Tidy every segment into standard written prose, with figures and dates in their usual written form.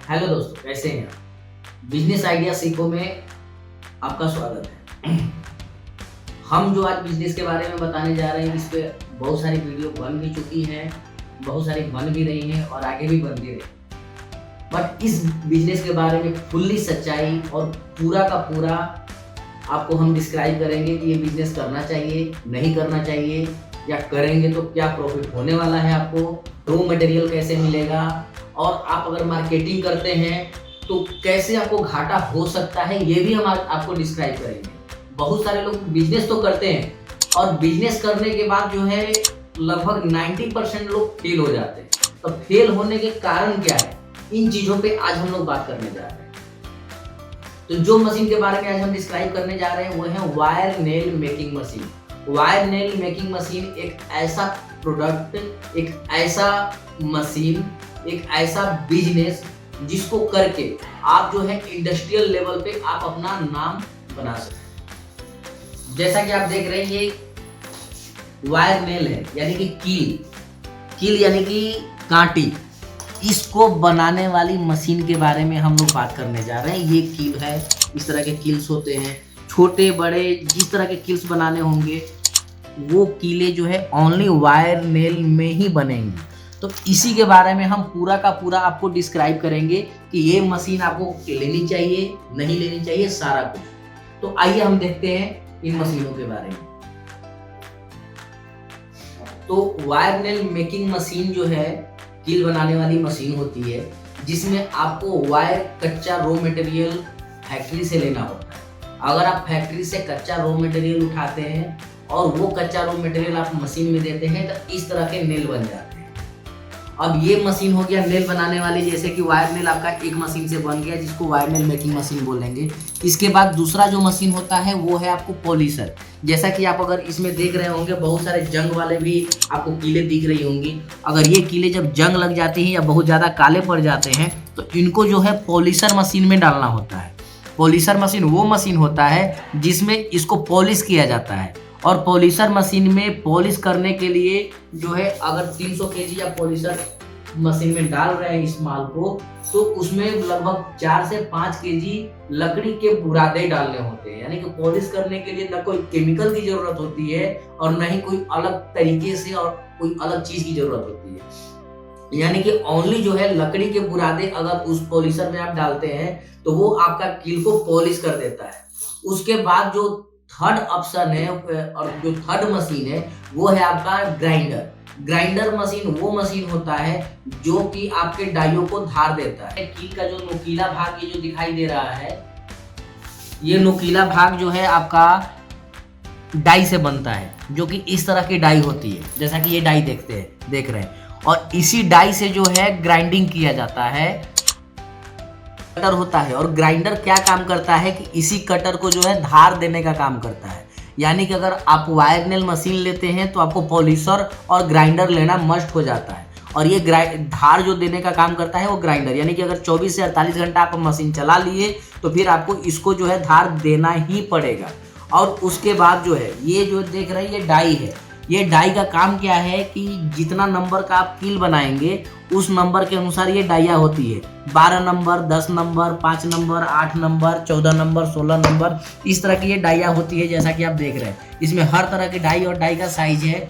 Hello दोस्तों, कैसे हैं आप? बिजनेस आइडिया सीखो में आपका स्वागत है। हम जो आज बिजनेस के बारे में बताने जा रहे हैं, इस पे बहुत सारी वीडियो बन भी चुकी हैं, बहुत सारी बन भी रही हैं और आगे भी बन भी रही। बट इस बिजनेस के बारे में फुल्ली सच्चाई और पूरा का पूरा आपको हम डिस्क्राइब करेंगे कि ये बिजनेस करना चाहिए, नहीं करना चाहिए, या करेंगे तो क्या प्रॉफिट होने वाला है, आपको रॉ मटेरियल कैसे मिलेगा, और आप अगर मार्केटिंग करते हैं तो कैसे आपको घाटा हो सकता है, ये भी हम आपको डिस्क्राइब करेंगे। बहुत सारे लोग बिजनेस तो करते हैं और बिजनेस करने के बाद जो है लगभग 90% लोग फेल हो जाते हैं। तो फेल होने के कारण क्या है, इन चीजों पे आज हम लोग बात करने जा रहे हैं। तो जो मशीन के बारे में आज हम डिस्क्राइब करने जा रहे हैं वो है wire nail making machine. Wire nail making machine एक ऐसा प्रोडक्ट, एक ऐसा मशीन, एक ऐसा बिजनेस जिसको करके आप जो है इंडस्ट्रियल लेवल पे आप अपना नाम बना सकते। जैसा कि आप देख रहे हैं, ये वायर नेल है, यानी कि कील यानी कि कांटी। इसको बनाने वाली मशीन के बारे में हम लोग बात करने जा रहे हैं। ये कील है, इस तरह के कील्स होते हैं, छोटे बड़े जिस तरह के कील्स बनाने होंगे वो कीले जो है ओनली वायर नेल में ही बनेंगी। तो इसी के बारे में हम पूरा का पूरा आपको डिस्क्राइब करेंगे कि ये मशीन आपको लेनी चाहिए, नहीं लेनी चाहिए, सारा कुछ। तो आइए हम देखते हैं इन मशीनों के बारे में। तो वायर नेल मेकिंग मशीन जो है कील बनाने वाली मशीन होती है, जिसमें आपको वायर कच्चा रॉ मटेरियल फैक्ट्री से लेना होता है। अगर आप फैक्ट्री से कच्चा रॉ मटेरियल उठाते हैं और वो कच्चा रॉ मटेरियल आप मशीन में देते हैं तो इस तरह के नेल बन जाते हैं। अब ये मशीन हो गया नेल बनाने वाली, जैसे कि वायर नेल आपका एक मशीन से बन गया, जिसको वायर नेल मेकिंग मशीन बोलेंगे। इसके बाद दूसरा जो मशीन होता है वो है आपको पॉलिशर। जैसा कि आप अगर इसमें देख रहे होंगे, बहुत सारे जंग वाले भी आपको कीले दिख रही होंगी। अगर ये कीले जब जंग लग जाती हैं या बहुत ज़्यादा काले पड़ जाते हैं तो इनको जो है पॉलिशर मशीन में डालना होता है। पॉलिशर मशीन वो मशीन होता है जिसमें इसको पॉलिश किया जाता है। और पॉलिशर मशीन में पॉलिश करने के लिए जो है अगर 300 केजी आप पॉलिशर मशीन में डाल रहे हैं इस माल को, तो उसमें लगभग 4 से 5 केजी लकड़ी के बुरादे डालने होते हैं। यानी कि पॉलिश करने के लिए न कोई केमिकल की जरूरत होती है और न ही कोई अलग तरीके से और कोई अलग चीज की जरूरत होती है। यानी कि ओनली जो है लकड़ी के बुरादे अगर उस पॉलिशर में आप डालते हैं तो वो आपका कील को पॉलिश कर देता है। उसके बाद जो थर्ड ऑप्शन है और जो थर्ड मशीन है वो है आपका ग्राइंडर। ग्राइंडर मशीन वो मशीन होता है जो कि आपके डाइयों को धार देता है। कील का जो नुकीला भाग ये जो दिखाई दे रहा है, ये नुकीला भाग जो है आपका डाई से बनता है, जो कि इस तरह की डाई होती है, जैसा कि ये डाई देख रहे हैं। और इसी डाई से जो है ग्राइंडिंग किया जाता है। कटर होता है और ग्राइंडर क्या काम करता है कि इसी कटर को जो है धार देने का काम करता है। यानी कि अगर आप वायर नेल मशीन लेते हैं तो आपको पॉलिशर और ग्राइंडर लेना मस्ट हो जाता है। और ये धार जो देने का काम करता है वो ग्राइंडर। यानी कि अगर 24 से 48 घंटा आप मशीन चला लिए तो फिर आपको इसको जो है धार देना ही पड़ेगा। और उसके बाद जो है ये जो देख रहे हैं ये डाई है। ये डाई का काम क्या है कि जितना नंबर का आप कील बनाएंगे उस नंबर के अनुसार ये डाइया होती है। 12 number, 10 number, 5 number, 8 number, 14 number, 16 number, इस तरह की ये डाइया होती है, जैसा कि आप देख रहे हैं। इसमें हर तरह के डाई और डाई का साइज है।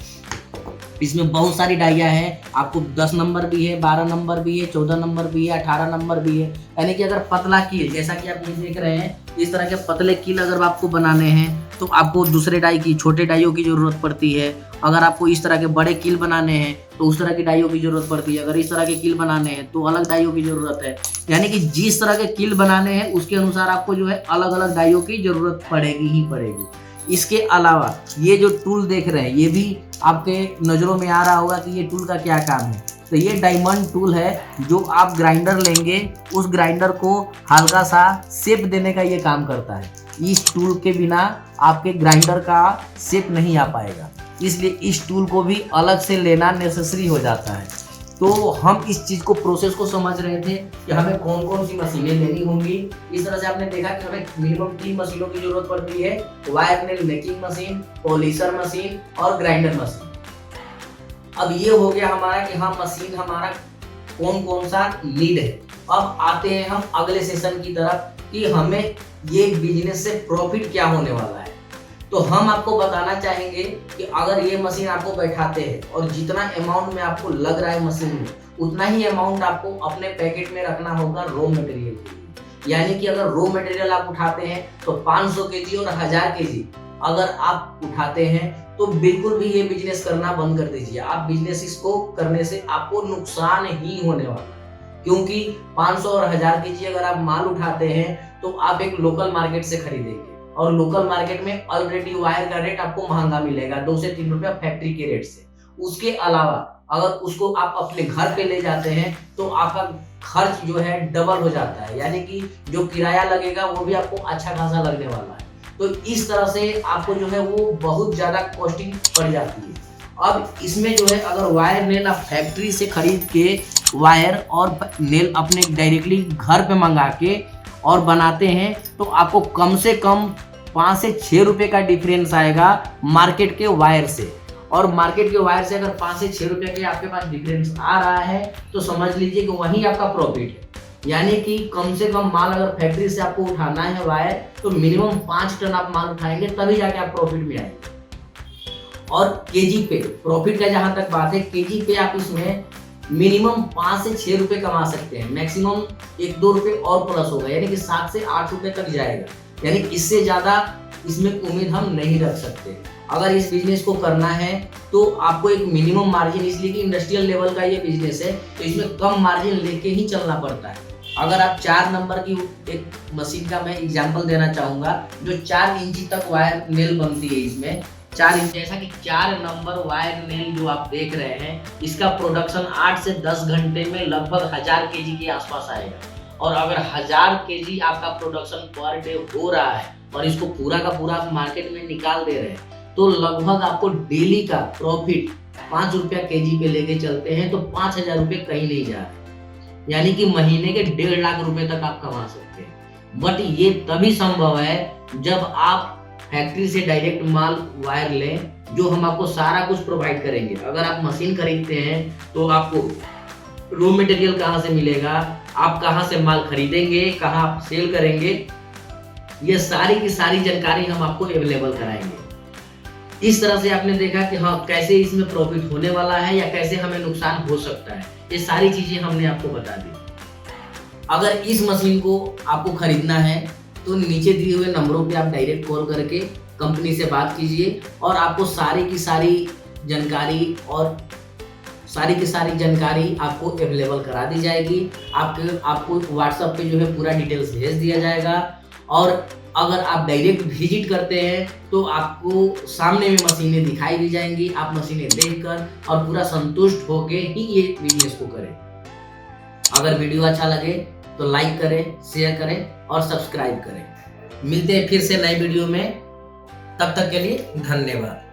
इसमें बहुत सारी डाइया है, आपको 10 नंबर भी है, 12 नंबर भी है, 14 नंबर भी है, 18 नंबर भी है। यानी कि अगर पतला कील, जैसा कि आप ये देख रहे हैं, इस तरह के पतले कील अगर आपको बनाने हैं तो आपको दूसरे डाई की, छोटे डाइयों की जरूरत पड़ती है। अगर आपको इस तरह के बड़े कील बनाने हैं तो उस तरह की डाइयों की जरूरत पड़ती है। अगर इस तरह के कील बनाने हैं तो अलग डाइयों की जरूरत है। यानी कि जिस तरह के कील बनाने हैं उसके अनुसार आपको जो है अलग अलग डाइयों की जरूरत पड़ेगी ही पड़ेगी। इसके अलावा ये जो टूल देख रहे हैं, ये भी आपके नज़रों में आ रहा होगा कि ये टूल का क्या काम है। तो ये डायमंड टूल है, जो आप ग्राइंडर लेंगे उस ग्राइंडर को हल्का सा शेप देने का ये काम करता है। इस टूल के बिना आपके ग्राइंडर का शेप नहीं आ पाएगा, इसलिए इस टूल को भी अलग से लेना नेसेसरी हो जाता है। तो हम इस चीज़ को, प्रोसेस को समझ रहे थे कि हमें कौन कौन सी मशीनें लेनी होंगी। इस तरह से आपने देखा कि हमें मिनिमम 3 मशीनों की जरूरत पड़ती है: wire nail making machine, polisher machine और ग्राइंडर मशीन। अब ये हो गया हमारा कि हाँ, मशीन हमारा कौन कौन सा नीड है अब आते हैं हम अगले सेशन की तरफ कि हमें ये बिजनेस से प्रॉफिट क्या होने वाला है। तो हम आपको बताना चाहेंगे कि अगर ये मशीन आपको बैठाते हैं और जितना अमाउंट में आपको लग रहा है मशीन में, उतना ही अमाउंट आपको अपने पैकेट में रखना होगा रॉ मटेरियल के लिए। यानी कि अगर रॉ मटेरियल आप उठाते हैं तो 500 केजी और 1000 केजी अगर आप उठाते हैं तो बिल्कुल भी ये बिजनेस करना बंद कर दीजिए। आप बिजनेस इसको करने से आपको नुकसान ही होने वाला है, क्योंकि 500 और 1000 केजी अगर आप माल उठाते हैं तो आप एक लोकल मार्केट से खरीदेंगे और लोकल मार्केट में ऑलरेडी वायर का रेट आपको महंगा मिलेगा, 2 से 3 रुपया फैक्ट्री के रेट से। उसके अलावा अगर उसको आप अपने घर पे ले जाते हैं तो आपका खर्च जो है डबल हो जाता है, यानी कि जो किराया लगेगा वो भी आपको अच्छा खासा लगने वाला है। तो इस तरह से आपको जो है वो बहुत ज्यादा कॉस्टिंग पड़ जाती है। अब इसमें जो है अगर वायर नेल आप फैक्ट्री से खरीद के वायर और नेल अपने डायरेक्टली घर पे मंगा के और बनाते हैं तो आपको कम से कम 5 से 6 रुपए का डिफरेंस आएगा मार्केट के वायर से। और मार्केट के वायर से अगर 5 से 6 रुपए के आपके पास डिफरेंस आ रहा है तो समझ लीजिए कि वहीं आपका प्रॉफिट है। यानी कि कम से कम माल अगर फैक्ट्री से आपको उठाना है वायर तो मिनिमम 5 टन आप माल उठाएंगे तभी जाके आप प्रॉफिट में आएंगे। और केजी पे प्रॉफिट का जहां तक बात है, केजी पे आप इसमें मिनिमम 5 से 6 रुपए कमा सकते हैं, मैक्सिमम 1-2 रुपए और प्लस होगा, यानी कि 7 से 8 रुपए तक जाएगा। यानी इससे ज्यादा इसमें उम्मीद हम नहीं रख सकते। अगर इस बिजनेस को करना है तो आपको एक मिनिमम मार्जिन, इसलिए कि इंडस्ट्रियल लेवल का ये बिजनेस है तो इसमें कम मार्जिन लेके ही चलना पड़ता है। अगर आप 4 नंबर की एक मशीन का मैं एग्जांपल देना चाहूंगा जो 4 इंची तक वायर नेल बनती है, इसमें 4 इंच, जैसा कि 4 नंबर वायर नेल जो आप देख रहे हैं इसका प्रोडक्शन 8 से 10 घंटे में लगभग 1000 केजी के आसपास आएगा। और अगर 1000 केजी आपका प्रोडक्शन पर डे हो रहा है और इसको पूरा का पूरा आप मार्केट में निकाल दे रहे हैं तो लगभग आपको डेली का प्रॉफिट 5 रुपया केजी पे लेके चलते हैं तो 5000 रुपये कहीं नहीं जा रहे, यानी कि महीने के 1.5 लाख रुपए तक आप कमा सकते हैं। बट ये तभी संभव है जब आप फैक्ट्री से डायरेक्ट माल वायर लें, जो हम आपको सारा कुछ प्रोवाइड करेंगे। अगर आप मशीन खरीदते हैं तो आपको रॉ मटेरियल कहाँ से मिलेगा, आप कहाँ से माल खरीदेंगे, कहाँ आप सेल करेंगे, ये सारी की सारी जानकारी हम आपको अवेलेबल कराएंगे। इस तरह से आपने देखा कि हाँ कैसे इसमें प्रॉफिट होने वाला है या कैसे हमें नुकसान हो सकता है, ये सारी चीजें हमने आपको बता दी। अगर इस मशीन को आपको खरीदना है तो नीचे दिए हुए नंबरों पे आप डायरेक्ट कॉल करके कंपनी से बात कीजिए और आपको सारी की सारी जानकारी आपको अवेलेबल करा दी जाएगी। आपको व्हाट्सएप पे जो है पूरा डिटेल्स भेज दिया जाएगा। और अगर आप डायरेक्ट विजिट करते हैं तो आपको सामने में मशीनें दिखाई दी जाएंगी, आप मशीनें देखकर और पूरा संतुष्ट होकर ही ये बिजनेस को करें। अगर वीडियो अच्छा लगे तो लाइक करें, शेयर करें और सब्सक्राइब करें। मिलते हैं फिर से नए वीडियो में, तब तक के लिए धन्यवाद।